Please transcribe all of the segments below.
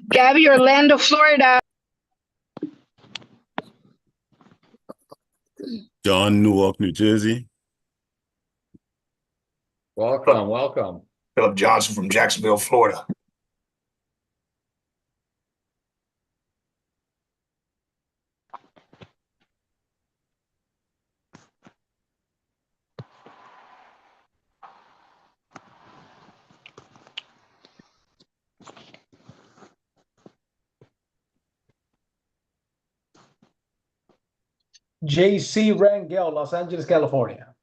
Gabby, Orlando, Florida. John, Newark, New Jersey. Welcome, welcome. Philip Johnson from Jacksonville, Florida. JC Rangel, Los Angeles, California.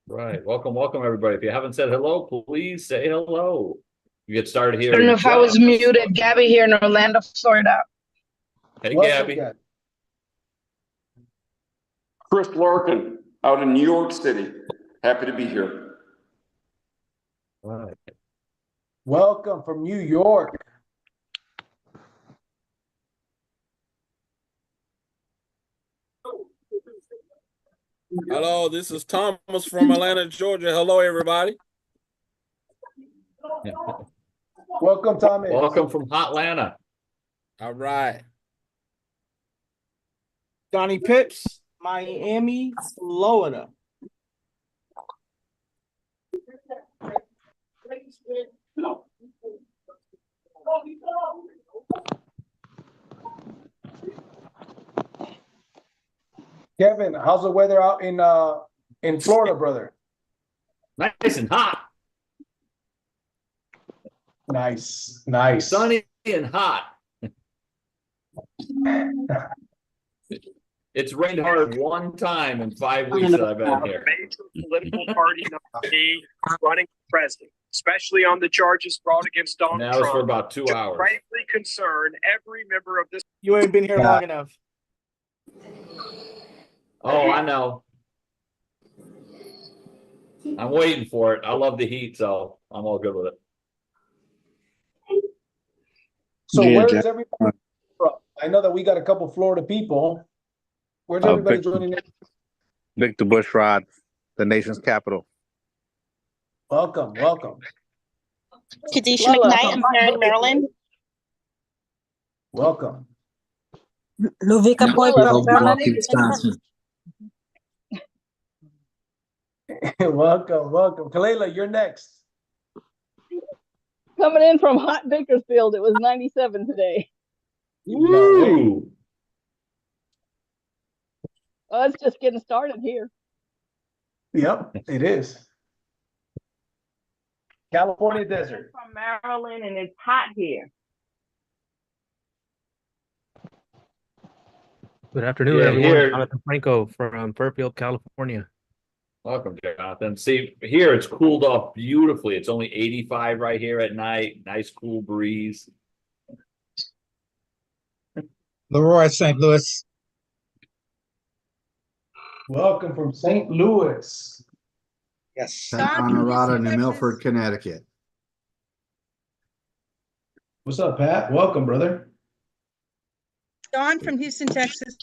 Right. Welcome, everybody. If you haven't said hello, please say hello. You get started here. I don't know if I was muted. Gabby here in Orlando, Florida. Hey, Welcome, Gabby. Chris Larkin out in New York City. Happy to be here. All right. Welcome from New York. Hello, this is Thomas from Atlanta, Georgia. Hello, everybody. Welcome, Thomas. Welcome from Hotlanta. All right. Johnny Pips, Miami, Florida. Kevin, how's the weather out in Florida, brother? Nice and hot. Nice, nice. Sunny and hot. It's rained hard one time in 5 weeks that I've been here. Major political party number 8 running for president, especially on the charges brought against Donald Now Trump. it's for about 2 hours. Greatly concern every member of this. You ain't been here long enough. Oh, I know. I'm waiting for it. I love the heat, so I'm all good with it. So where's everybody from? I know that we got a couple Florida people. Where's everybody joining in? Victor Bushrod, the nation's capital. Welcome, welcome. Kadisha McKnight, I'm here in Maryland. Welcome. Luvika Boy from Wisconsin. Welcome, welcome. Kalela, you're next. Coming in from hot Bakersfield, it was 97 today. Woo! Well, it's just getting started here. Yep, it is. California desert. From Maryland, and it's hot here. Good afternoon, everyone. Jonathan Franco from Fairfield, California. Welcome, Jonathan. See, here it's cooled off beautifully. It's only 85 right here at night. Nice cool breeze. Leroy, St. Louis. Welcome from St. Louis. Yes. Pat Honorata in Milford, Connecticut. What's up, Pat? Welcome, brother. Dawn from Houston, Texas.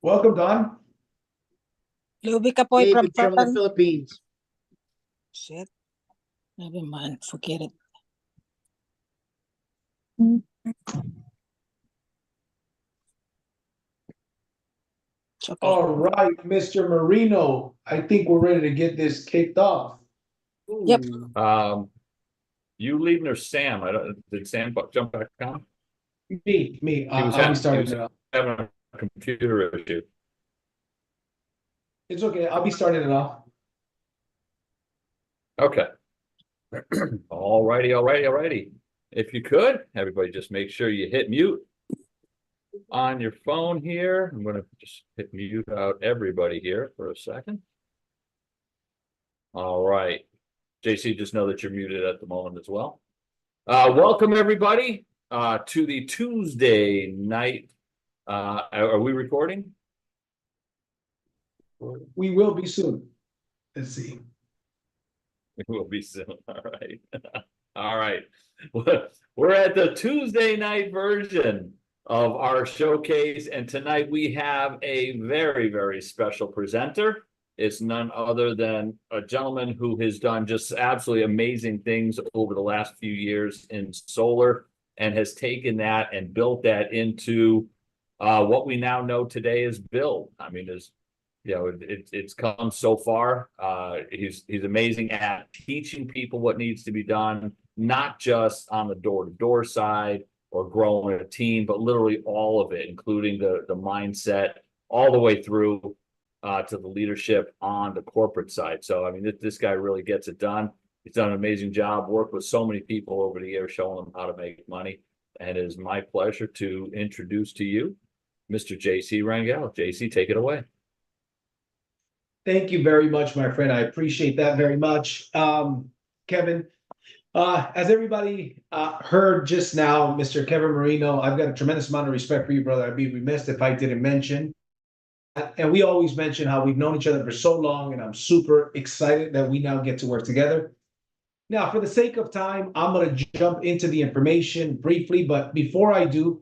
Welcome, Don. Lubika Boy from the Philippines. Shit. Never mind. Forget it. Okay. All right, Mr. Marino. I think we're ready to get this kicked off. Yep. You leading or Sam? I don't. Did Sam jump back on? Me. I'll be starting it off. Having a computer issue. It's okay. I'll be starting it off. Okay. All righty. If you could, everybody just make sure you hit mute on your phone here. I'm going to just hit mute out everybody here for a second. All right. JC, just know that you're muted at the moment as well. Welcome, everybody, to the Tuesday night. Are we recording? We will be soon. Let's see. We will be soon. All right. All right. We're at the Tuesday night version of our showcase. And tonight we have a very, very special presenter. It's none other than a gentleman who has done just absolutely amazing things over the last few years in solar and has taken that and built that into what we now know today as BYLD. I mean, it's come so far. He's amazing at teaching people what needs to be done, not just on the door-to-door side or growing a team, but literally all of it, including the mindset all the way through to the leadership on the corporate side. So, I mean, this guy really gets it done. He's done an amazing job, worked with so many people over the years, showing them how to make money. And it is my pleasure to introduce to you Mr. JC Rangel. JC, take it away. Thank you very much, my friend. I appreciate that very much. Kevin, as everybody heard just now, Mr. Kevin Marino, I've got a tremendous amount of respect for you, brother. I'd be remiss if I didn't mention. And we always mention how we've known each other for so long, and I'm super excited that we now get to work together. Now, for the sake of time, I'm going to jump into the information briefly, but before I do,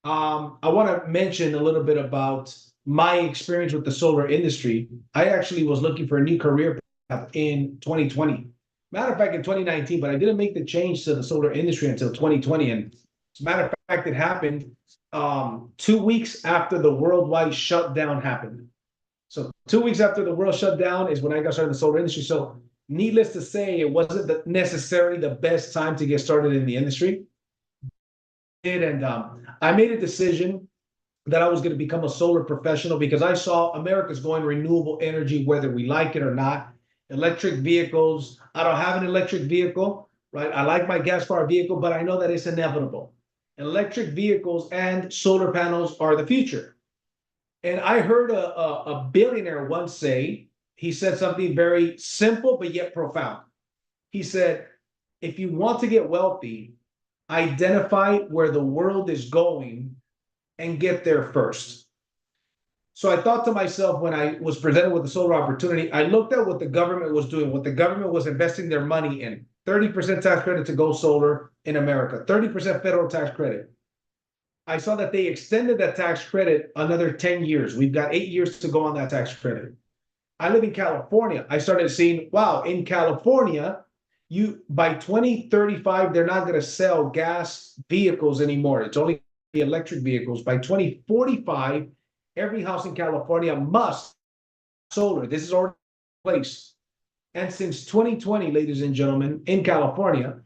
I want to mention a little bit about my experience with the solar industry. I actually was looking for a new career path in 2020. Matter of fact, in 2019, but I didn't make the change to the solar industry until 2020. And as a matter of fact, it happened 2 weeks after the worldwide shutdown happened. So 2 weeks after the world shut down is when I got started in the solar industry. So needless to say, it wasn't necessarily the best time to get started in the industry. And I made a decision that I was going to become a solar professional because I saw America's going renewable energy, whether we like it or not. Electric vehicles. I don't have an electric vehicle, right? I like my gas-powered vehicle, but I know that it's inevitable. Electric vehicles and solar panels are the future. And I heard a billionaire once say, he said something very simple, but yet profound. He said, if you want to get wealthy, identify where the world is going and get there first. So I thought to myself, when I was presented with the solar opportunity, I looked at what the government was doing, what the government was investing their money in. 30% tax credit to go solar in America, 30% federal tax credit. I saw that they extended that tax credit another 10 years. We've got 8 years to go on that tax credit. I live in California. I started seeing, wow, in California, by 2035, they're not going to sell gas vehicles anymore. It's only electric vehicles. By 2045, every house in California must solar. This is already in place. And since 2020, ladies and gentlemen, in California,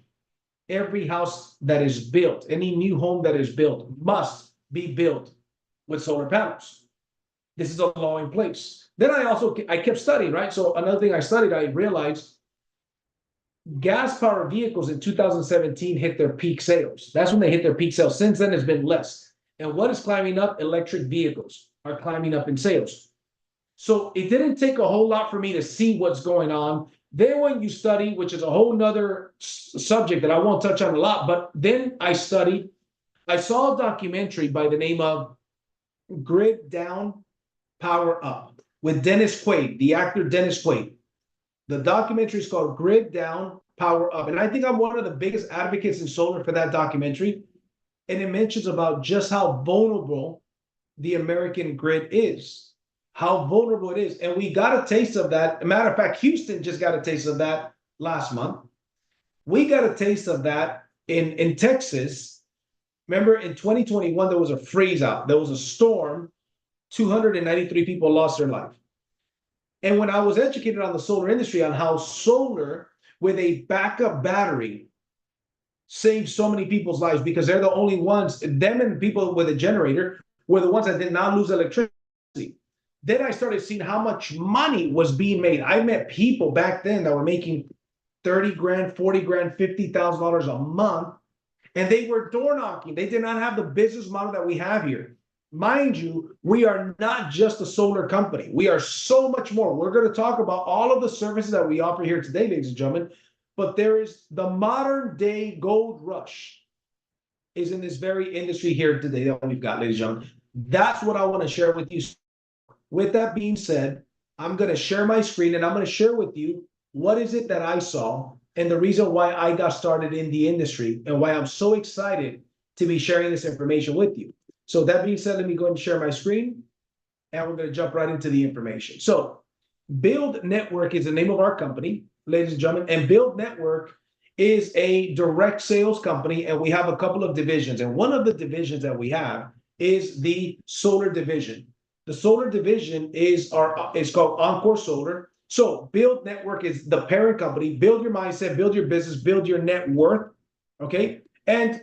every house that is built, any new home that is built, must be built with solar panels. This is a law in place. Then I kept studying, right? So another thing I studied, I realized gas-powered vehicles in 2017 hit their peak sales. That's when they hit their peak sales. Since then, it's been less. And what is climbing up? Electric vehicles are climbing up in sales. So it didn't take a whole lot for me to see what's going on. Then when you study, which is a whole nother subject that I won't touch on a lot, but then I studied, I saw a documentary by the name of Grid Down, Power Up with Dennis Quaid, the actor Dennis Quaid. The documentary is called Grid Down, Power Up. And I think I'm one of the biggest advocates in solar for that documentary. And it mentions about just how vulnerable the American grid is. How vulnerable it is. And we got a taste of that. As a matter of fact, Houston just got a taste of that last month. We got a taste of that in Texas. Remember, in 2021, there was a freeze out. There was a storm. 293 people lost their life. And when I was educated on the solar industry, on how solar with a backup battery saves so many people's lives, because they're the only ones, them and people with a generator were the ones that did not lose electricity. Then I started seeing how much money was being made. I met people back then that were making 30 grand, 40 grand, $50,000 a month, and they were door knocking. They did not have the business model that we have here. Mind you, we are not just a solar company. We are so much more. We're going to talk about all of the services that we offer here today, ladies and gentlemen, but there is the modern day gold rush is in this very industry here today that we've got, ladies and gentlemen. That's what I want to share with you. With that being said, I'm going to share my screen and I'm going to share with you what is it that I saw and the reason why I got started in the industry and why I'm so excited to be sharing this information with you. So that being said, let me go ahead and share my screen, and we're going to jump right into the information. So BYLD Network is the name of our company, ladies and gentlemen, and BYLD Network is a direct sales company, and we have a couple of divisions. And one of the divisions that we have is the solar division. The solar division is called Encore Solar. So BYLD Network is the parent company. Build your mindset, build your business, build your net worth. Okay. And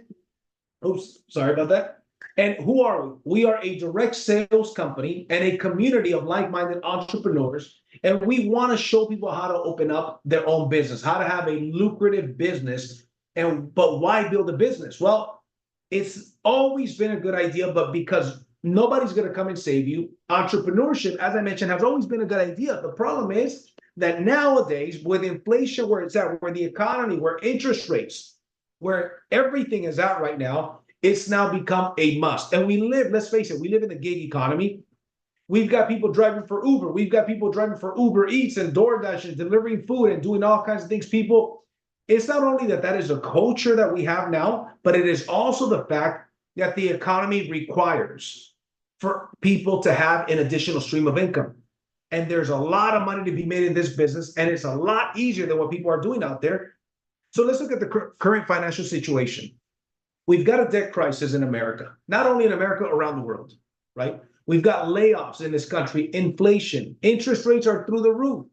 oops, sorry about that. And who are we? We are a direct sales company and a community of like-minded entrepreneurs. And we want to show people how to open up their own business, how to have a lucrative business. But why build a business? Well, it's always been a good idea, but because nobody's going to come and save you, entrepreneurship, as I mentioned, has always been a good idea. The problem is that nowadays, with inflation where it's at, where the economy, where interest rates, where everything is at right now, it's now become a must. And we live, let's face it, we live in the gig economy. We've got people driving for Uber. We've got people driving for Uber Eats and DoorDash and delivering food and doing all kinds of things. People, it's not only that is a culture that we have now, but it is also the fact that the economy requires for people to have an additional stream of income. And there's a lot of money to be made in this business, and it's a lot easier than what people are doing out there. So let's look at the current financial situation. We've got a debt crisis in America, not only in America, around the world, right? We've got layoffs in this country, inflation, interest rates are through the roof.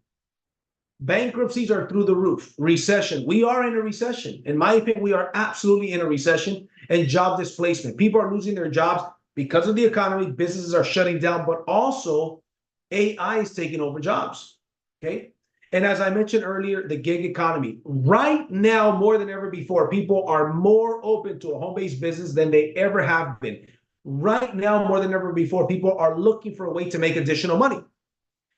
Bankruptcies are through the roof. Recession. We are in a recession. In my opinion, we are absolutely in a recession, and job displacement. People are losing their jobs because of the economy. Businesses are shutting down, but also AI is taking over jobs. Okay. And as I mentioned earlier, the gig economy. Right now, more than ever before, people are more open to a home-based business than they ever have been. Right now, more than ever before, people are looking for a way to make additional money.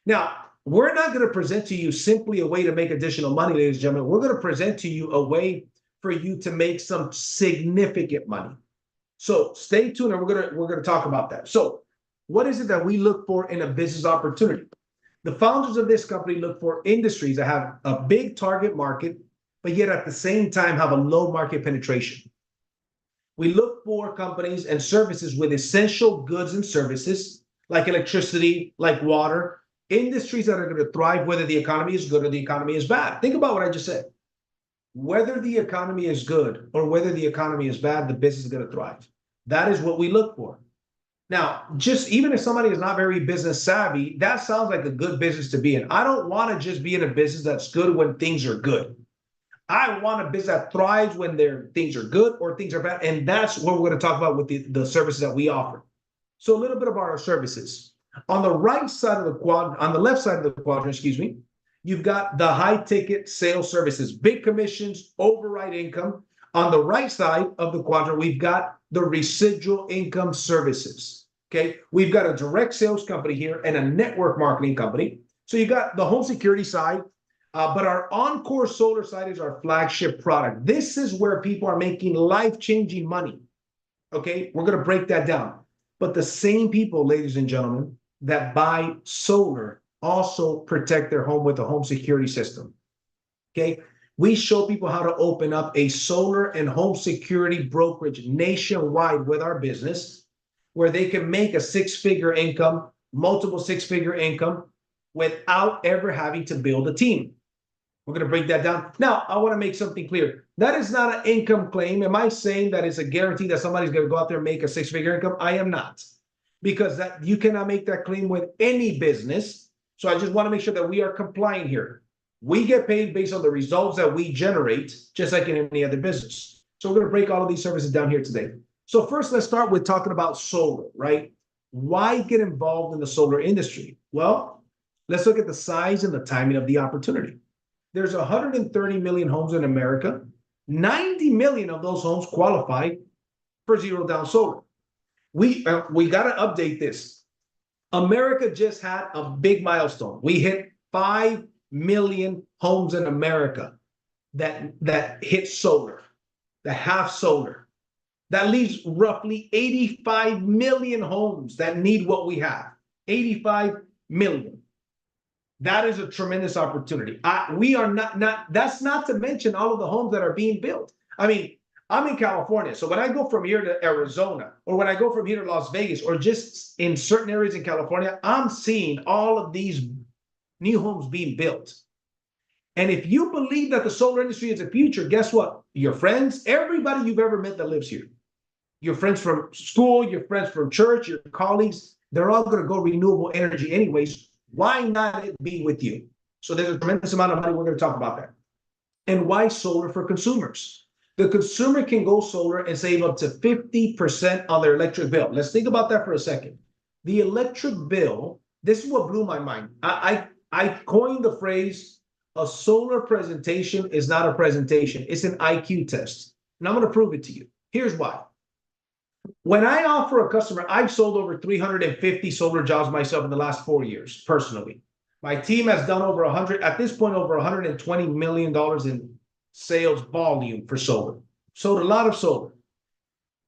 Now, we're not going to present to you simply a way to make additional money, ladies and gentlemen. We're going to present to you a way for you to make some significant money. So stay tuned, and we're going to talk about that. So what is it that we look for in a business opportunity? The founders of this company look for industries that have a big target market, but yet at the same time have a low market penetration. We look for companies and services with essential goods and services like electricity, like water, industries that are going to thrive whether the economy is good or the economy is bad. Think about what I just said. Whether the economy is good or whether the economy is bad, the business is going to thrive. That is what we look for. Now, just even if somebody is not very business savvy, that sounds like a good business to be in. I don't want to just be in a business that's good when things are good. I want a business that thrives when things are good or things are bad. And that's what we're going to talk about with the services that we offer. So a little bit about our services. On the right side of the quadrant, on the left side of the quadrant, excuse me, you've got the high ticket sales services, big commissions, override income. On the right side of the quadrant, we've got the residual income services. Okay, we've got a direct sales company here and a network marketing company. So you got the home security side, but our Encore Solar side is our flagship product. This is where people are making life-changing money. Okay, we're going to break that down. But the same people, ladies and gentlemen, that buy solar also protect their home with a home security system. Okay, we show people how to open up a solar and home security brokerage nationwide with our business, where they can make a six-figure income, multiple six-figure income, without ever having to build a team. We're going to break that down. Now, I want to make something clear. That is not an income claim. Am I saying that it's a guarantee that somebody's going to go out there and make a six-figure income? I am not, because you cannot make that claim with any business. So I just want to make sure that we are compliant here. We get paid based on the results that we generate, just like in any other business. So we're going to break all of these services down here today. So first, let's start with talking about solar, right? Why get involved in the solar industry? Well, let's look at the size and the timing of the opportunity. There's 130 million homes in America. 90 million of those homes qualify for zero down solar. We got to update this. America just had a big milestone. We hit 5 million homes in America that hit solar, that have solar. That leaves roughly 85 million homes that need what we have. 85 million. That is a tremendous opportunity. We are not, that's not to mention all of the homes that are being built. I mean, I'm in California. So when I go from here to Arizona, or when I go from here to Las Vegas, or just in certain areas in California, I'm seeing all of these new homes being built. And if you believe that the solar industry is the future, guess what? Your friends, everybody you've ever met that lives here, your friends from school, your friends from church, your colleagues, they're all going to go renewable energy anyways. Why not it be with you? So there's a tremendous amount of money. We're going to talk about that. And why solar for consumers? The consumer can go solar and save up to 50% on their electric bill. Let's think about that for a second. The electric bill, this is what blew my mind. I coined the phrase, a solar presentation is not a presentation. It's an IQ test. And I'm going to prove it to you. Here's why. When I offer a customer, I've sold over 350 solar jobs myself in the last 4 years, personally. My team has done over 100, at this point, over $120 million in sales volume for solar. Sold a lot of solar.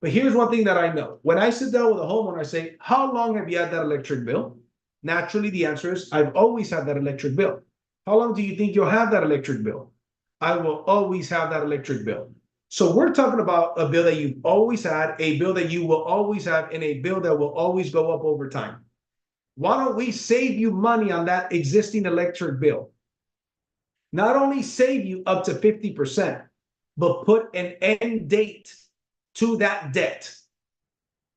But here's one thing that I know. When I sit down with a homeowner, I say, how long have you had that electric bill? Naturally, the answer is, I've always had that electric bill. How long do you think you'll have that electric bill? I will always have that electric bill. So we're talking about a bill that you've always had, a bill that you will always have, and a bill that will always go up over time. Why don't we save you money on that existing electric bill? Not only save you up to 50%, but put an end date to that debt.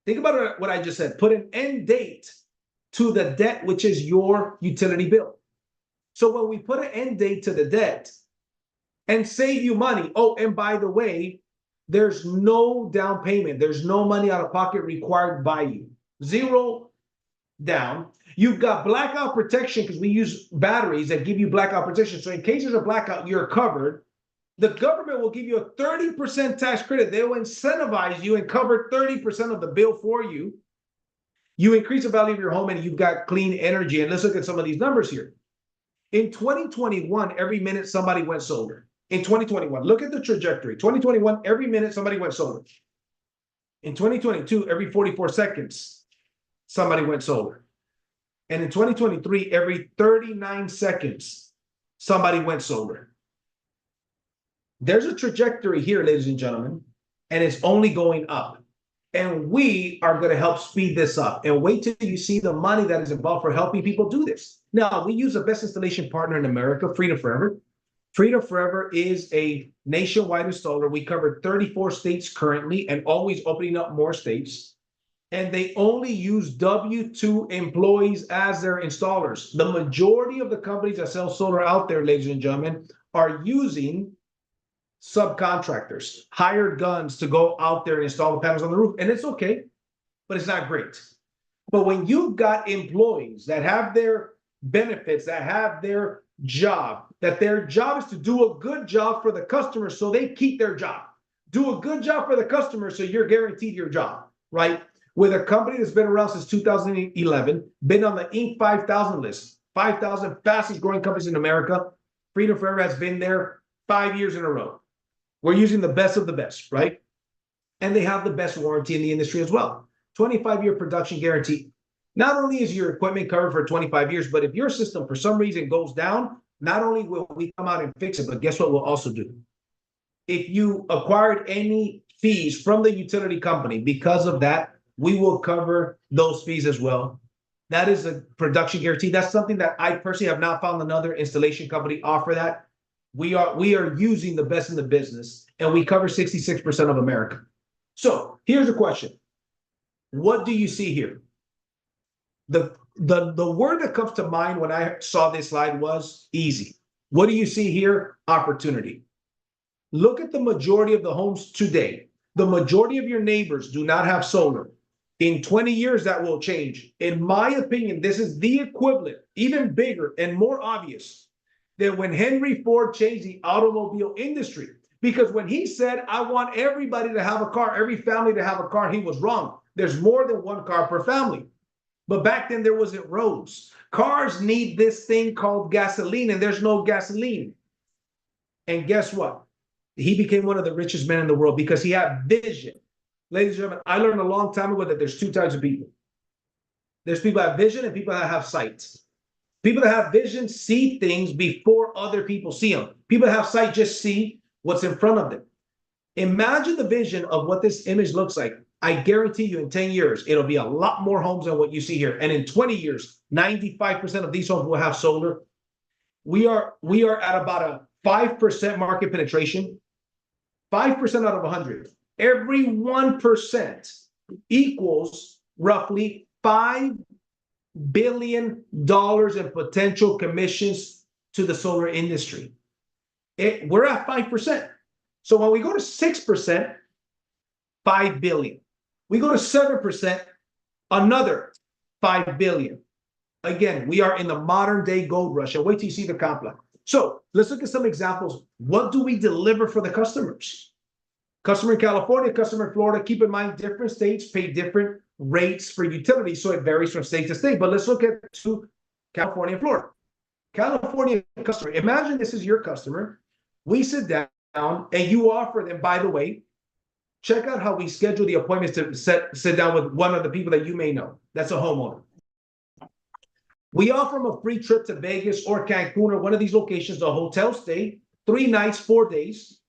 Think about what I just said. Put an end date to the debt, which is your utility bill. So when we put an end date to the debt and save you money, oh, and by the way, there's no down payment. There's no money out of pocket required by you. Zero down. You've got blackout protection because we use batteries that give you blackout protection. So in case there's a blackout, you're covered. The government will give you a 30% tax credit. They will incentivize you and cover 30% of the bill for you. You increase the value of your home and you've got clean energy. And let's look at some of these numbers here. In 2021, every minute somebody went solar. In 2021, look at the trajectory. 2021, every minute somebody went solar. In 2022, every 44 seconds, somebody went solar. And in 2023, every 39 seconds, somebody went solar. There's a trajectory here, ladies and gentlemen, and it's only going up. And we are going to help speed this up. And wait till you see the money that is involved for helping people do this. Now, we use the best installation partner in America, Freedom Forever. Freedom Forever is a nationwide installer. We cover 34 states currently and always opening up more states. And they only use W-2 employees as their installers. The majority of the companies that sell solar out there, ladies and gentlemen, are using subcontractors, hired guns to go out there and install the panels on the roof. And it's okay, but it's not great. But when you've got employees that have their benefits, that have their job, that their job is to do a good job for the customer so they keep their job. Do a good job for the customer so you're guaranteed your job, right? With a company that's been around since 2011, been on the Inc. 5000 list, 5,000 fastest growing companies in America. Freedom Forever has been there 5 years in a row. We're using the best of the best, right? And they have the best warranty in the industry as well. 25-year production guarantee. Not only is your equipment covered for 25 years, but if your system for some reason goes down, not only will we come out and fix it, but guess what we'll also do? If you acquired any fees from the utility company because of that, we will cover those fees as well. That is a production guarantee. That's something that I personally have not found another installation company offer that. We are using the best in the business, and we cover 66% of America. So here's the question. What do you see here? The word that comes to mind when I saw this slide was easy. What do you see here? Opportunity. Look at the majority of the homes today. The majority of your neighbors do not have solar. In 20 years, that will change. In my opinion, this is the equivalent, even bigger and more obvious than when Henry Ford changed the automobile industry. Because when he said, I want everybody to have a car, every family to have a car, he was wrong. There's more than one car per family. But back then there wasn't roads. Cars need this thing called gasoline, and there's no gasoline. And guess what? He became one of the richest men in the world because he had vision. Ladies and gentlemen, I learned a long time ago that there's two types of people. There's people that have vision and people that have sight. People that have vision see things before other people see them. People that have sight just see what's in front of them. Imagine the vision of what this image looks like. I guarantee you in 10 years, it'll be a lot more homes than what you see here. And in 20 years, 95% of these homes will have solar. We are at about a 5% market penetration, 5% out of 100. Every 1% equals roughly $5 billion in potential commissions to the solar industry. We're at 5%. So when we go to 6%, $5 billion. We go to 7%, another $5 billion. Again, we are in the modern day gold rush. And wait till you see the complex. So let's look at some examples. What do we deliver for the customers? Customer in California, customer in Florida. Keep in mind, different states pay different rates for utilities, so it varies from state to state. But let's look at California and Florida. California customer, imagine this is your customer. We sit down and you offer them, by the way, check out how we schedule the appointments to sit down with one of the people that you may know. That's a homeowner. We offer them a free trip to Vegas or Cancun or one of these locations, a hotel stay, 3 nights, 4 days.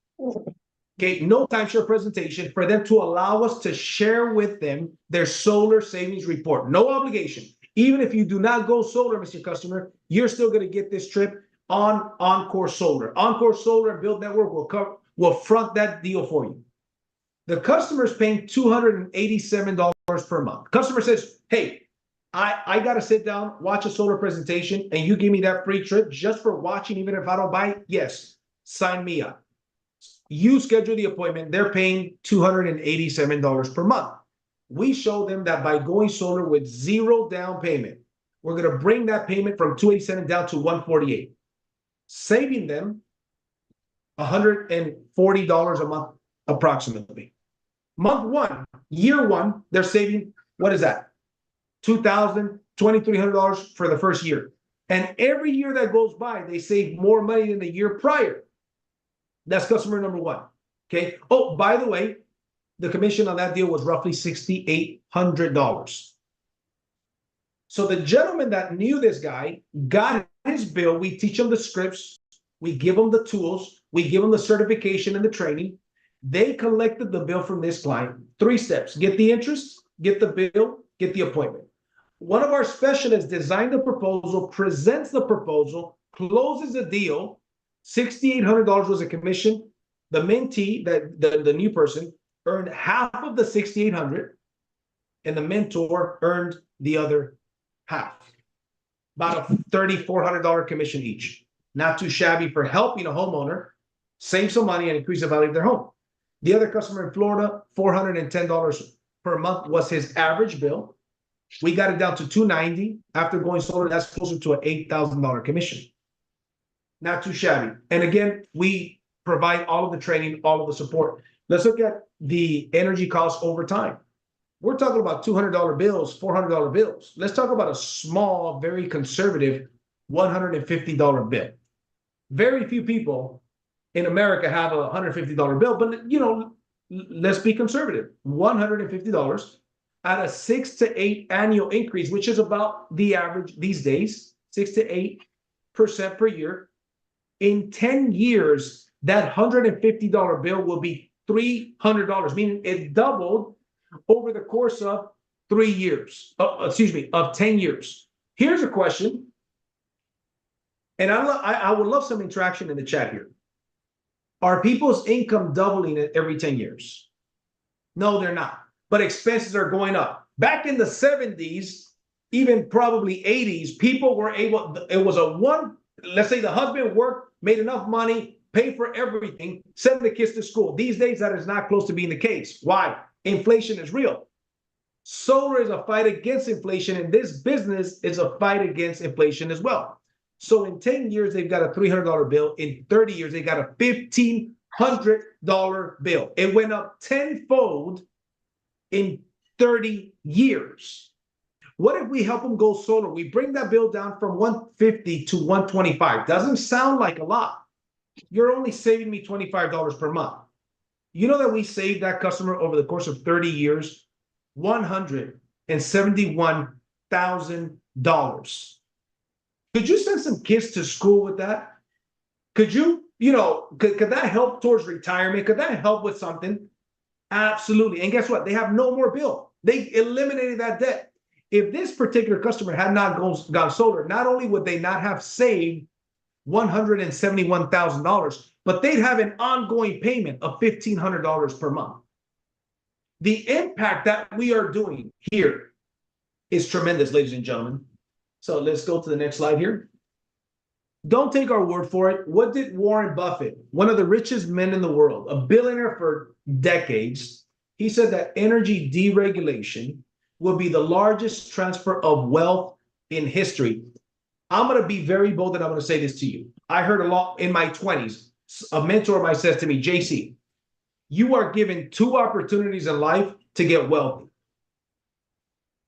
Okay, no timeshare presentation for them to allow us to share with them their solar savings report. No obligation. Even if you do not go solar, Mr. Customer, you're still going to get this trip on Encore Solar. Encore Solar and Build Network will front that deal for you. The customer is paying $287 per month. Customer says, hey, I got to sit down, watch a solar presentation, and you give me that free trip just for watching, even if I don't buy it? Yes, sign me up. You schedule the appointment, they're paying $287 per month. We show them that by going solar with 0 down payment, we're going to bring that payment from $287 down to $148, saving them $140 a month approximately. Month 1, year 1, they're saving, what is that? $2,000, $2,300 for the first year. And every year that goes by, they save more money than the year prior. That's customer number 1. Okay. Oh, by the way, the commission on that deal was roughly $6,800. So the gentleman that knew this guy got his bill. We teach him the scripts. We give them the tools. We give them the certification and the training. They collected the bill from this client. 3 steps: get the interest, get the bill, get the appointment. One of our specialists designed the proposal, presents the proposal, closes the deal. $6,800 was a commission. The mentee, the new person, earned half of the $6,800, and the mentor earned the other half. About a $3,400 commission each. Not too shabby for helping a homeowner save some money and increase the value of their home. The other customer in Florida, $410 per month was his average bill. We got it down to $290 after going solar. That's closer to an $8,000 commission. Not too shabby. And again, we provide all of the training, all of the support. Let's look at the energy costs over time. We're talking about $200 bills, $400 bills. Let's talk about a small, very conservative $150 bill. Very few people in America have a $150 bill, but let's be conservative. $150 at a 6 to 8 annual increase, which is about the average these days, 6 to 8% per year. In 10 years, that $150 bill will be $300, meaning it doubled over the course of 3 years, of 10 years. Here's a question, and I would love some interaction in the chat here. Are people's income doubling every 10 years? No, they're not. But expenses are going up. Back in the 70s, even probably 80s, people were able, it was let's say the husband worked, made enough money, paid for everything, send the kids to school. These days, that is not close to being the case. Why? Inflation is real. Solar is a fight against inflation, and this business is a fight against inflation as well. So in 10 years, they've got a $300 bill. In 30 years, they got a $1,500 bill. It went up tenfold in 30 years. What if we help them go solar? We bring that bill down from $150 to $125. Doesn't sound like a lot. You're only saving me $25 per month. You know that we saved that customer over the course of 30 years, $171,000. Could you send some kids to school with that? Could you you know, could that help towards retirement? Could that help with something? Absolutely. And guess what? They have no more bill. They eliminated that debt. If this particular customer had not gone solar, not only would they not have saved $171,000, but they'd have an ongoing payment of $1,500 per month. The impact that we are doing here is tremendous, ladies and gentlemen. So let's go to the next slide here. Don't take our word for it. What did Warren Buffett, one of the richest men in the world, a billionaire for decades, he said that energy deregulation will be the largest transfer of wealth in history. I'm going to be very bold and I'm going to say this to you. I heard a lot in my 20s. A mentor of mine says to me, JC, you are given 2 opportunities in life to get wealthy.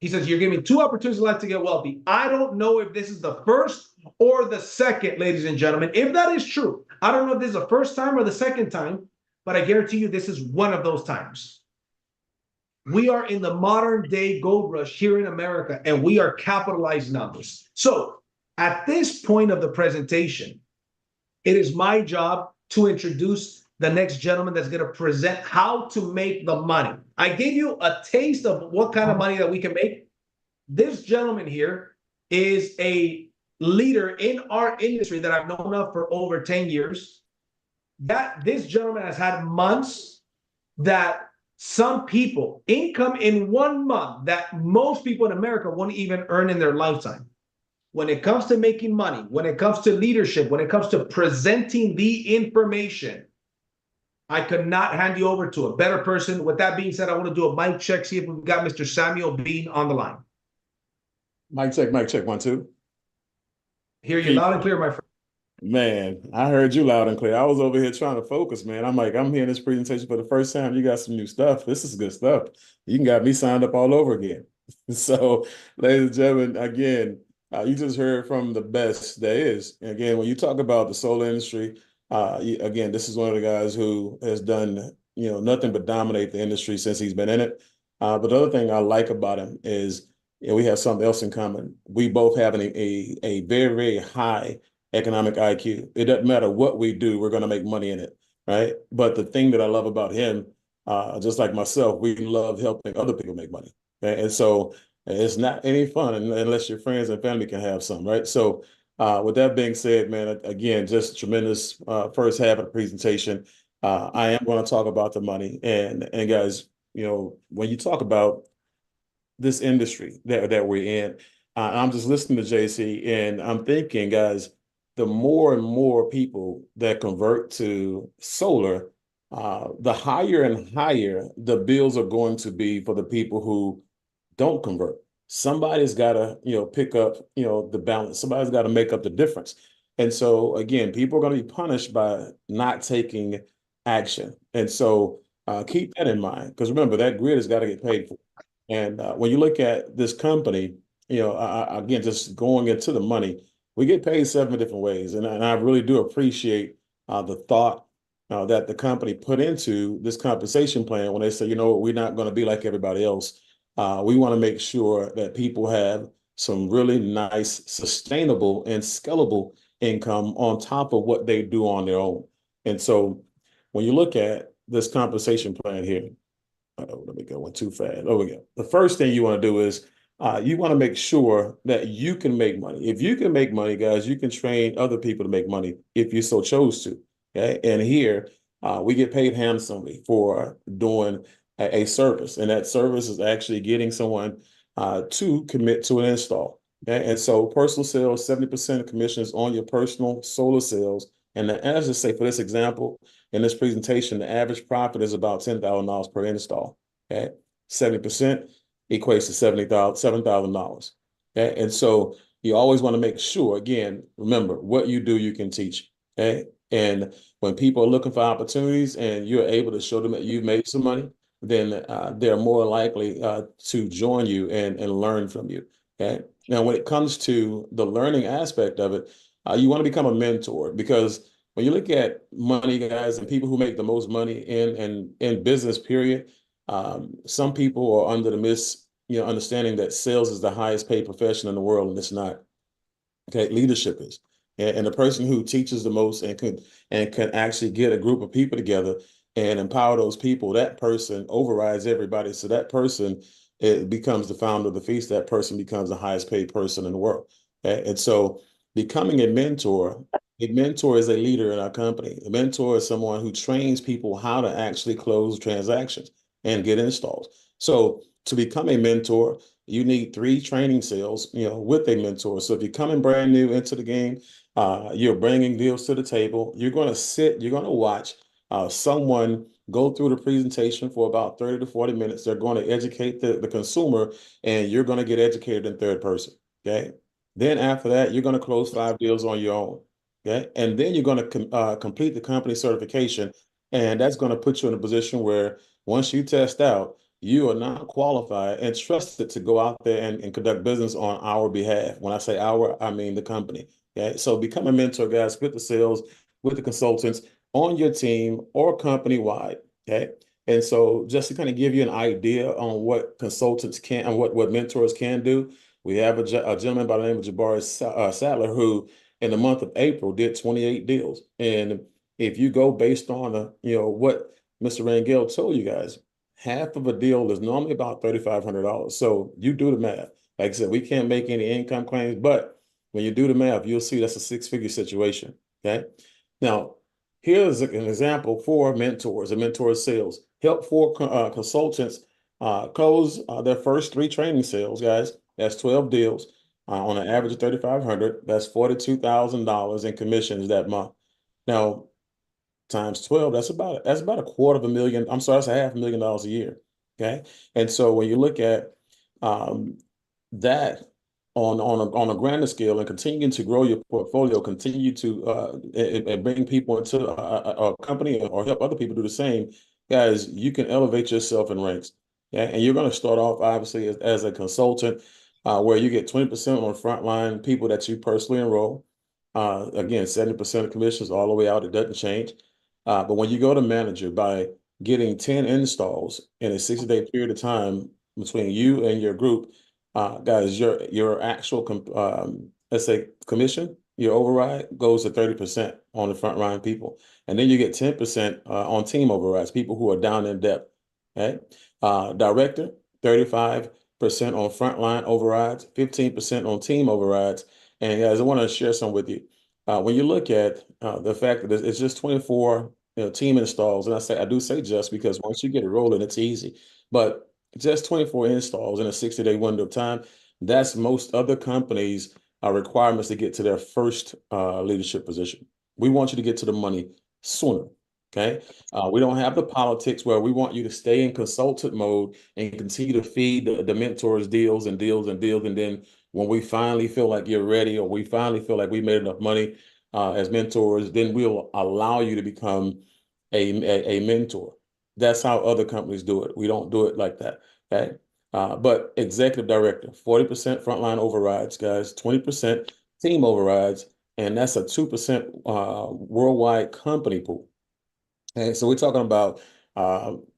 He says, you're giving 2 opportunities in life to get wealthy. I don't know if this is the first or the second, ladies and gentlemen. If that is true, I don't know if this is the first time or the second time, but I guarantee you this is one of those times. We are in the modern day gold rush here in America, and we are capitalizing on this. So at this point of the presentation, it is my job to introduce the next gentleman that's going to present how to make the money. I gave you a taste of what kind of money that we can make. This gentleman here is a leader in our industry that I've known of for over 10 years. This gentleman has had months that some people, income in 1 month that most people in America won't even earn in their lifetime. When it comes to making money, when it comes to leadership, when it comes to presenting the information, I could not hand you over to a better person. With that being said, I want to do a mic check, see if we've got Mr. Samuel Bean on the line. Mic check, 1, 2. Hear you loud and clear, my friend. Man, I heard you loud and clear. I was over here trying to focus, man. I'm hearing this presentation for the first time. You got some new stuff. This is good stuff. You can got me signed up all over again. So, ladies and gentlemen, again, you just heard from the best there is. Again, when you talk about the solar industry, again, this is one of the guys who has done, nothing but dominate the industry since he's been in it. But the other thing I like about him is, we have something else in common. We both have a very, very high economic IQ. It doesn't matter what we do, we're going to make money in it, right? But the thing that I love about him, just like myself, we love helping other people make money. Okay? And so it's not any fun unless your friends and family can have some, right? So with that being said, man, again, just tremendous first half of the presentation. I am going to talk about the money. And guys, when you talk about this industry that we're in, I'm just listening to JC and I'm thinking, guys, the more and more people that convert to solar, the higher and higher the bills are going to be for the people who don't convert. Somebody's got to, pick up, the balance. Somebody's got to make up the difference. And so, again, people are going to be punished by not taking action. And so keep that in mind, because remember, that grid has got to get paid for. And when you look at this company, again, just going into the money, we get paid 7 different ways. And I really do appreciate the thought that the company put into this compensation plan when they say, we're not going to be like everybody else. We want to make sure that people have some really nice, sustainable and scalable income on top of what they do on their own. And so when you look at this compensation plan here, let me go, went too fast. Oh, we go. The first thing you want to do is you want to make sure that you can make money. If you can make money, guys, you can train other people to make money if you so chose to. Okay. And here we get paid handsomely for doing a service. And that service is actually getting someone to commit to an install. Okay. And so personal sales, 70% of commissions on your personal solar sales. And as I say, for this example, in this presentation, the average profit is about $10,000 per install. Okay. 70% equates to $7,000. Okay. And so you always want to make sure, again, remember, what you do, you can teach. Okay. And when people are looking for opportunities and you're able to show them that you've made some money, then they're more likely to join you and learn from you. Okay. Now, when it comes to the learning aspect of it, you want to become a mentor, because when you look at money, guys, and people who make the most money in business, period, some people are under the understanding that sales is the highest paid profession in the world, and it's not. Okay, leadership is. And the person who teaches the most and can actually get a group of people together and empower those people, that person overrides everybody. So that person, it becomes the founder of the feast. That person becomes the highest paid person in the world. Okay? And so becoming a mentor is a leader in our company. A mentor is someone who trains people how to actually close transactions and get installs. So to become a mentor, you need 3 training sales, with a mentor. So if you're coming brand new into the game, you're bringing deals to the table. You're going to watch someone go through the presentation for about 30 to 40 minutes. They're going to educate the consumer, and you're going to get educated in third person. Okay. Then after that, you're going to close 5 deals on your own. Okay. And then you're going to complete the company certification. And that's going to put you in a position where once you test out, you are now qualified and trusted to go out there and conduct business on our behalf. When I say our, I mean the company. Okay. So become a mentor, guys, with the sales, with the consultants on your team or company wide. Okay. And so just to kind of give you an idea on what consultants can and what mentors can do, we have a gentleman by the name of Jabari Sattler who in the month of April did 28 deals. And if you go based on what Mr. Rangel told you guys, half of a deal is normally about $3,500. So you do the math. Like I said, we can't make any income claims, but when you do the math, you'll see that's a 6-figure situation. Okay. Now, here's an example for mentors and mentor sales. Help 4 consultants close their first 3 training sales, guys. That's 12 deals on an average of $3,500. That's $42,000 in commissions that month. Now, times 12, that's about $250,000. I'm sorry, that's $500,000 a year. Okay. And so when you look at that on a grander scale and continuing to grow your portfolio, continue to and bring people into a company or help other people do the same, guys, you can elevate yourself in ranks. Okay? And you're going to start off obviously as a consultant where you get 20% on frontline people that you personally enroll. Again, 70% of commissions all the way out. It doesn't change. But when you go to manager, by getting 10 installs in a 60-day period of time between you and your group, guys, your actual let's say commission, your override goes to 30% on the frontline people, and then you get 10% on team overrides, people who are down in depth. Okay, director 35% on frontline overrides, 15% on team overrides, and guys, I want to share some with you. When you look at the fact that it's just 24 team installs, and I do say just because once you get it rolling, it's easy, but just 24 installs in a 60-day window of time, that's most other companies' requirements to get to their first leadership position. We want you to get to the money sooner. Okay. We don't have the politics where we want you to stay in consultant mode and continue to feed the mentors deals and deals and deals. And then when we finally feel like you're ready, or we finally feel like we made enough money as mentors, then we'll allow you to become a mentor. That's how other companies do it. We don't do it like that. Okay. But executive director, 40% frontline overrides, guys, 20% team overrides, and that's a 2% worldwide company pool. Okay, so we're talking about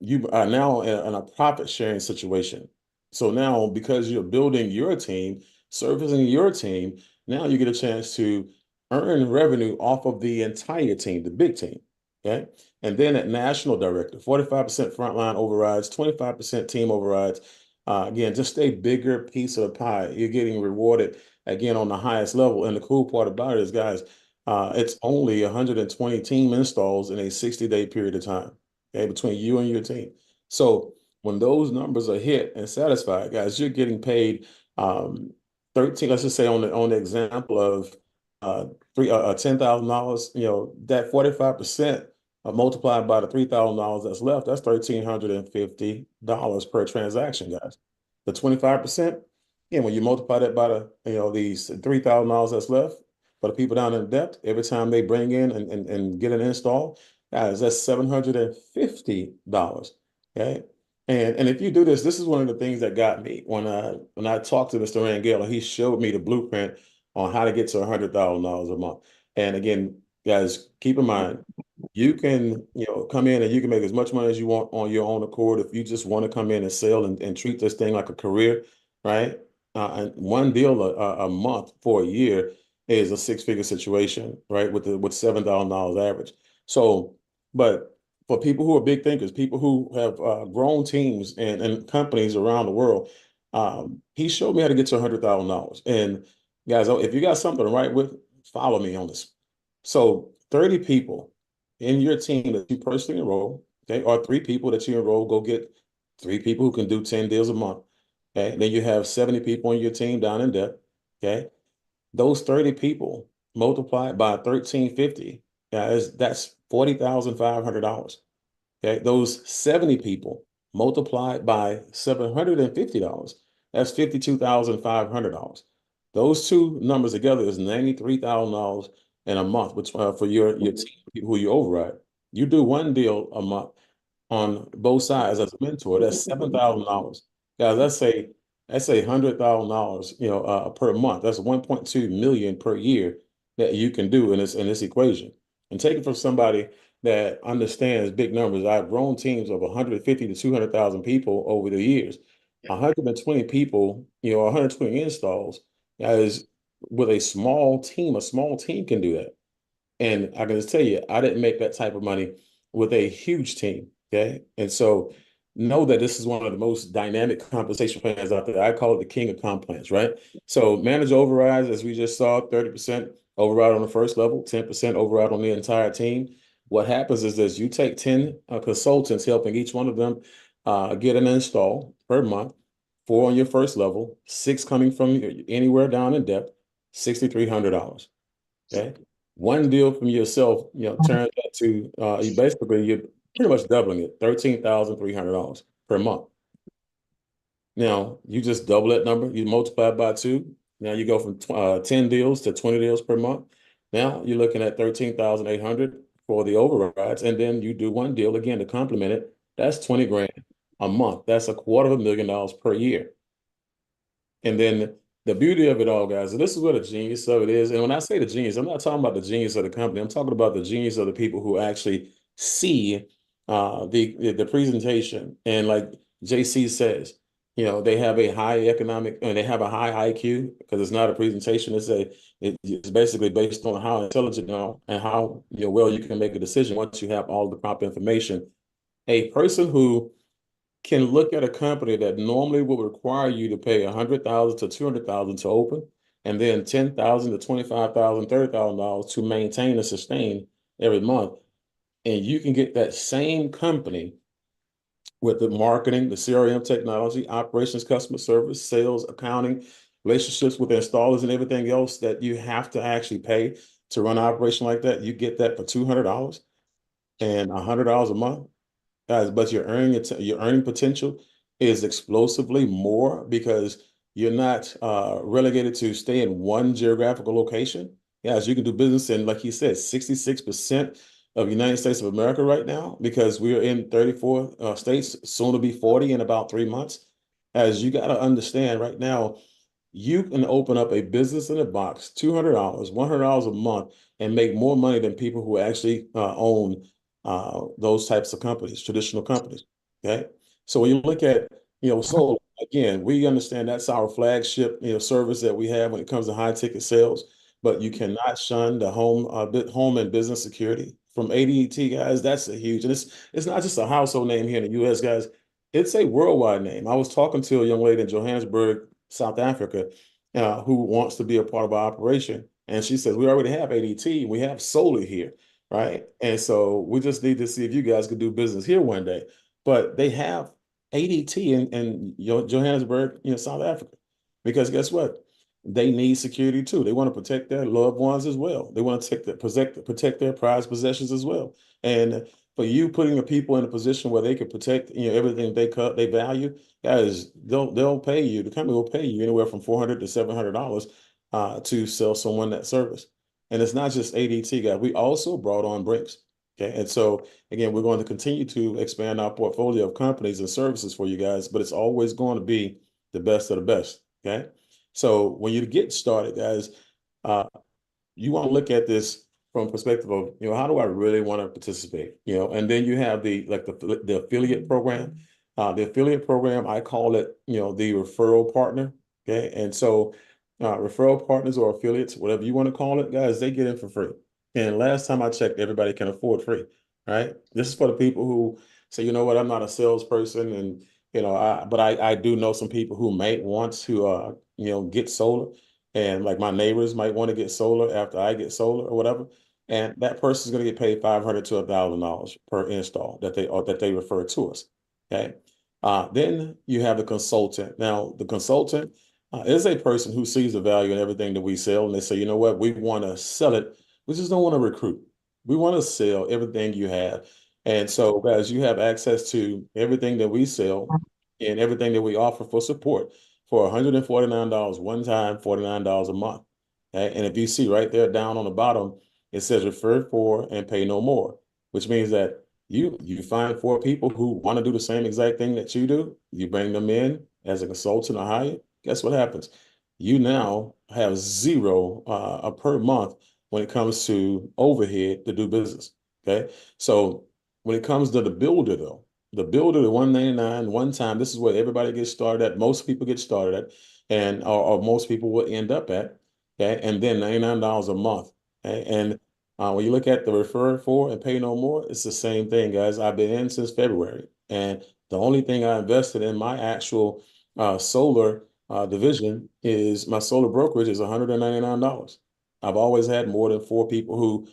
you are now in a profit sharing situation. So now, because you're building your team, servicing your team, now you get a chance to earn revenue off of the entire team, the big team. Okay. And then at national director, 45% frontline overrides, 25% team overrides. Again, just a bigger piece of the pie. You're getting rewarded again on the highest level. And the cool part about it is, guys, it's only 120 team installs in a 60-day period of time, okay, between you and your team. So when those numbers are hit and satisfied, guys, you're getting paid 13. Let's just say on the example of $10,000. That 45% multiplied by the $3,000 that's left, that's $1,350 per transaction, guys. The 25%, again, when you multiply that by these $3,000 that's left, for the people down in depth, every time they bring in and get an install, guys, that's $750. Okay. And if you do this is one of the things that got me when I talked to Mr. Rangel, and he showed me the blueprint on how to get to $100,000 a month. And again, guys, keep in mind, you can come in and you can make as much money as you want on your own accord if you just want to come in and sell and treat this thing like a career, right? And one deal a month for a year, is a six-figure situation, right? With $7,000 average. So, but for people who are big thinkers, people who have grown teams and companies around the world, he showed me how to get to $100,000. And guys, if you got something to write with, follow me on this. So 30 people in your team that you personally enroll, okay, or 3 people that you enroll, go get 3 people who can do 10 deals a month. Okay. Then you have 70 people on your team down in debt. Okay. Those 30 people multiplied by 1,350, guys, that's $40,500. Okay. Those 70 people multiplied by $750, that's $52,500. Those two numbers together is $93,000 in a month, which for your team, people who you override. You do 1 deal a month on both sides as a mentor, that's $7,000. Guys, that's $100,000, per month. That's 1.2 million per year that you can do in this equation. And take it from somebody that understands big numbers. I've grown teams of 150 to 200,000 people over the years. 120 people, 120 installs, guys, with a small team can do that. And I can just tell you, I didn't make that type of money with a huge team. Okay. And so know that this is one of the most dynamic compensation plans out there. I call it the king of comp plans, right? So manage overrides, as we just saw, 30% override on the first level, 10% override on the entire team. What happens is this: you take 10 consultants helping each one of them get an install per month, 4 on your first level, 6 coming from anywhere down in depth, $6,300. Okay. 1 deal from yourself, turns that to you're pretty much doubling it, $13,300 per month. Now you just double that number, you multiply it by 2. Now you go from 10 deals to 20 deals per month. Now you're looking at 13,800 for the overrides, and then you do 1 deal again to complement it. That's 20 grand a month. That's $250,000 per year. And then the beauty of it all, guys, and this is where the genius of it is. And when I say the genius, I'm not talking about the genius of the company. I'm talking about the genius of the people who actually see the presentation. And like JC says, they have a high they have a high IQ, because it's not a presentation. It's basically based on how intelligent you are and how well you can make a decision once you have all the proper information. A person who can look at a company that normally would require you to pay $100,000 to $200,000 to open, and then $10,000 to $25,000, $30,000 to maintain and sustain every month, and you can get that same company with the marketing, the CRM technology, operations, customer service, sales, accounting, relationships with installers, and everything else that you have to actually pay to run an operation like that. You get that for $200 and $100 a month. Guys, but your earning potential is explosively more, because you're not relegated to stay in one geographical location. Guys, you can do business in, like he said, 66% of the United States of America right now, because we're in 34 states, soon to be 40 in about 3 months. As you got to understand right now, you can open up a business in a box, $200, $100 a month, and make more money than people who actually own those types of companies, traditional companies. Okay. So when you look at, solar, again, we understand that's our flagship, service that we have when it comes to high ticket sales, but you cannot shun the home and business security from ADT, guys. That's a huge, and it's not just a household name here in the US, guys. It's a worldwide name. I was talking to a young lady in Johannesburg, South Africa, who wants to be a part of our operation. And she says, we already have ADT. We have solar here. Right. And so we just need to see if you guys could do business here one day. But they have ADT in Johannesburg, South Africa, because guess what? They need security too. They want to protect their loved ones as well. They want to protect their prized possessions as well. And for you putting the people in a position where they can protect, everything they value, guys, they'll pay you. The company will pay you anywhere from $400 to $700 to sell someone that service. And it's not just ADT, guys. We also brought on Brinks. Okay. And so, again, we're going to continue to expand our portfolio of companies and services for you guys, but it's always going to be the best of the best. Okay. So when you get started, guys, you want to look at this from perspective of, how do I really want to participate? And then you have the affiliate program. The affiliate program, I call it, the referral partner. Okay. And so referral partners or affiliates, whatever you want to call it, guys, they get in for free. And last time I checked, everybody can afford free, right? This is for the people who say, you know what, I'm not a salesperson, and but I do know some people who might want to get solar, and like my neighbors might want to get solar after I get solar or whatever. And that person is going to get paid $500 to $1,000 per install that they refer to us. Okay. Then you have the consultant. Now, the consultant is a person who sees the value in everything that we sell, and they say, you know what, we want to sell it. We just don't want to recruit. We want to sell everything you have. And so, guys, you have access to everything that we sell and everything that we offer for support for $149 one time, $49 a month. Okay? And if you see right there down on the bottom, it says refer for and pay no more, which means that you find 4 people who want to do the same exact thing that you do. You bring them in as a consultant or hire. Guess what happens? You now have zero per month when it comes to overhead to do business. Okay. So when it comes to the builder, though, the builder, the $199 one time, this is where everybody gets started at. Most people get started at, and or most people will end up at. Okay. And then $99 a month. Okay? And when you look at the refer for and pay no more, it's the same thing, guys. I've been in since February, and the only thing I invested in my actual solar division is my solar brokerage is $199. I've always had more than 4 people who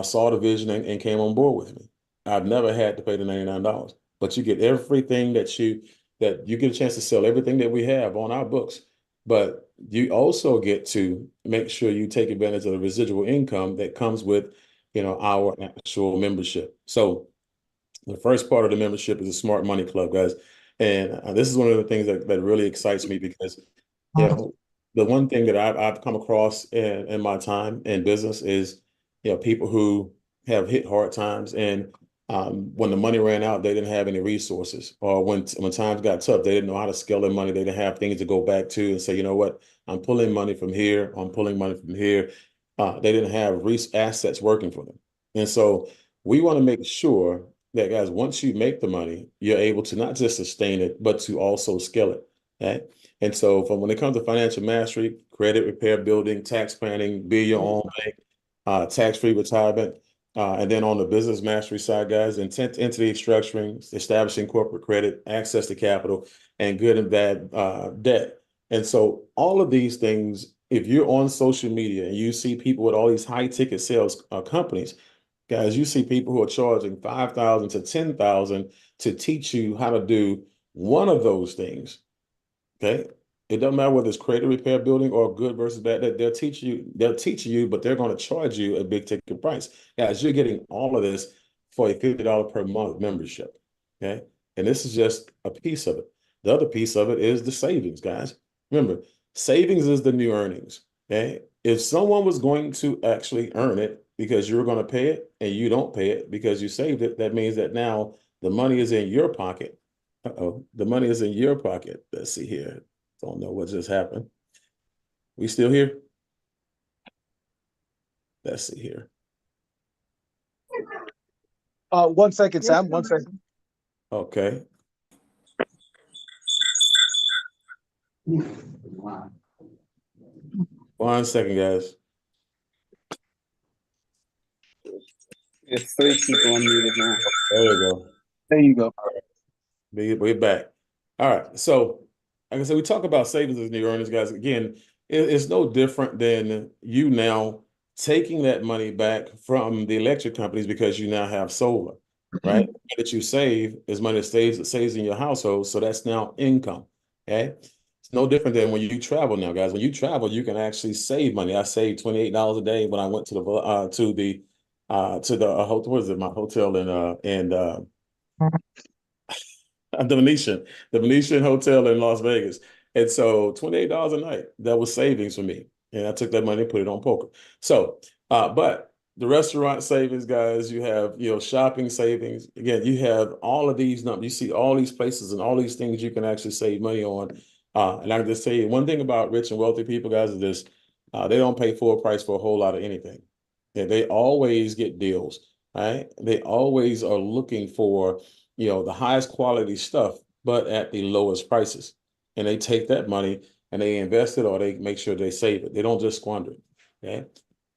saw the vision and came on board with me. I've never had to pay the $99, but you get everything that you get a chance to sell everything that we have on our books. But you also get to make sure you take advantage of the residual income that comes with, our actual membership. So the first part of the membership is a Smart Money Club, guys. And this is one of the things that really excites me because, the one thing that I've come across in my time in business is, people who have hit hard times, and when the money ran out, they didn't have any resources, or when times got tough, they didn't know how to scale their money. They didn't have things to go back to and say, you know what, I'm pulling money from here. I'm pulling money from here. They didn't have assets working for them. And so we want to make sure that, guys, once you make the money, you're able to not just sustain it, but to also scale it. Okay. And so when it comes to financial mastery, credit repair, building, tax planning, be your own bank, tax-free retirement, and then on the business mastery side, guys, entity structuring, establishing corporate credit, access to capital, and good and bad debt. And so all of these things, if you're on social media and you see people with all these high-ticket sales companies, guys, you see people who are charging $5,000 to $10,000 to teach you how to do one of those things. Okay. It doesn't matter whether it's credit repair, building, or good versus bad. They'll teach you, but they're going to charge you a big ticket price. Guys, you're getting all of this for a $50 per month membership. Okay. And this is just a piece of it. The other piece of it is the savings, guys. Remember, savings is the new earnings. Okay. If someone was going to actually earn it because you're going to pay it and you don't pay it because you saved it, that means that now the money is in your pocket. The money is in your pocket. Let's see here. Don't know what just happened. We still here? Let's see here. 1 second, Sam. 1 second. Okay. One second, guys. There's 3 people unmuted now. There you go. There you go. We're back. All right. So, like I said, we talk about savings as new earnings, guys. Again, it's no different than you now taking that money back from the electric companies because you now have solar, right? That you save is money that saves in your household. So that's now income. Okay. It's no different than when you travel now, guys. When you travel, you can actually save money. I saved $28 a day when I went to the hotel. What is it? My hotel in the Venetian Hotel in Las Vegas. And so $28 a night, that was savings for me. And I took that money and put it on poker. So, but the restaurant savings, guys, you have, shopping savings. Again, you have all of these numbers. You see all these places and all these things you can actually save money on. And I can just tell you one thing about rich and wealthy people, guys, is this: they don't pay full price for a whole lot of anything. Yeah, they always get deals, right? They always are looking for, the highest quality stuff, but at the lowest prices. And they take that money and they invest it or they make sure they save it. They don't just squander it. Okay.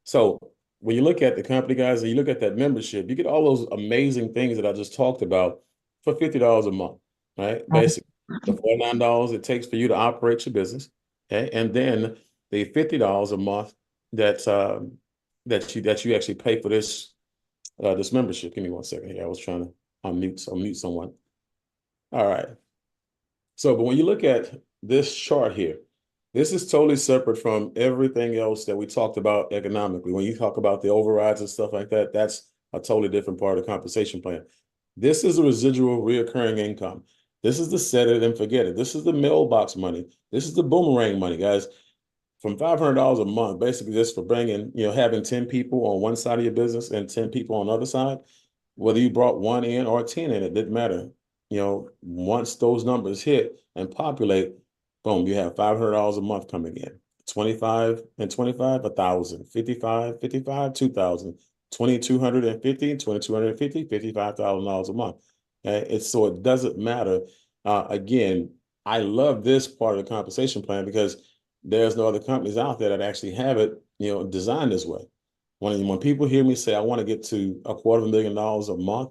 So when you look at the company, guys, and you look at that membership, you get all those amazing things that I just talked about for $50 a month, right? Basically, the $49 it takes for you to operate your business, okay, and then the $50 a month that you actually pay for this this membership. Give me 1 second here. I was trying to unmute someone. All right. So, but when you look at this chart here, this is totally separate from everything else that we talked about economically. When you talk about the overrides and stuff like that, that's a totally different part of the compensation plan. This is a residual reoccurring income. This is the set it and forget it. This is the mailbox money. This is the boomerang money, guys. From $500 a month, basically just for bringing, having 10 people on one side of your business and 10 people on the other side, whether you brought 1 in or 10 in, it didn't matter. Once those numbers hit and populate, boom, you have $500 a month coming in. 25 and 25, 1,000, 55, 2,000, 2,250, 2,250, $55,000 a month. Okay? So it doesn't matter. Again, I love this part of the compensation plan because there's no other companies out there that actually have it, designed this way. When people hear me say I want to get to $250,000 a month,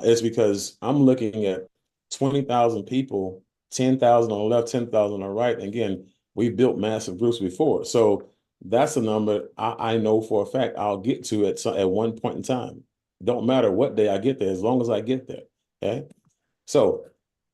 it's because I'm looking at 20,000 people, 10,000 on the left, 10,000 on the right. And again, we've built massive groups before. So that's a number I know for a fact I'll get to at one point in time. Don't matter what day I get there, as long as I get there. Okay. So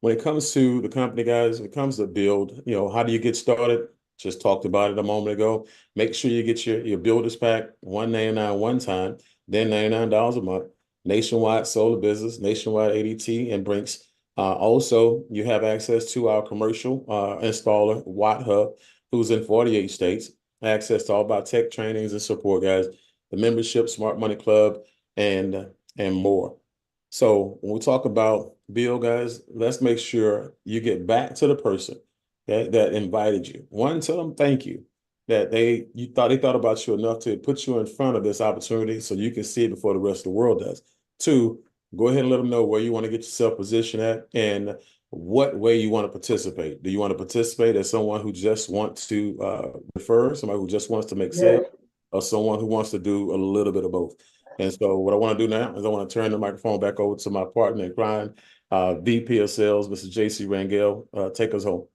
when it comes to the company, guys, when it comes to build, how do you get started? Just talked about it a moment ago. Make sure you get your builder's pack, $199 one time, then $99 a month. Nationwide solar business, nationwide ADT and Brinks. Also, you have access to our commercial installer, 𝐍𝐎𝐑𝐪, who's in 48 states. Access to all of our tech trainings and support, guys. The membership, Smart Money Club, and more. So when we talk about bill, guys, let's make sure you get back to the person that invited you. One, tell them thank you. That they thought about you enough to put you in front of this opportunity so you can see it before the rest of the world does. 2, go ahead and let them know where you want to get yourself positioned at and what way you want to participate. Do you want to participate as someone who just wants to refer, somebody who just wants to make sales, or someone who wants to do a little bit of both? And so what I want to do now is I want to turn the microphone back over to my partner in crime, VP of Sales, Mr. JC Rangel. Take us home.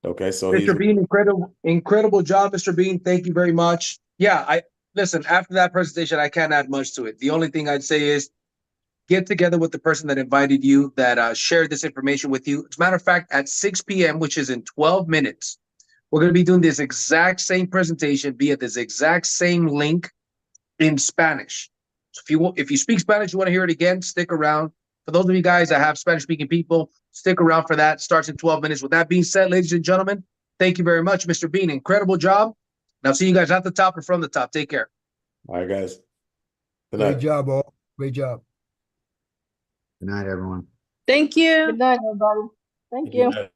Okay, so Mr. Bean, incredible job, Mr. Bean. Thank you very much. Yeah, listen, after that presentation, I can't add much to it. The only thing I'd say is get together with the person that invited you, that shared this information with you. As a matter of fact, at 6 p.m., which is in 12 minutes, we're going to be doing this exact same presentation via this exact same link in Spanish. So if you speak Spanish, you want to hear it again, stick around. For those of you guys that have Spanish-speaking people, stick around for that. Starts in 12 minutes. With that being said, ladies and gentlemen, thank you very much, Mr. Bean. Incredible job. And I'll see you guys at the top or from the top. Take care. All right, guys. Good night. Great job, all. Great job. Good night, everyone. Thank you. Good night, everybody. Thank you. Good night.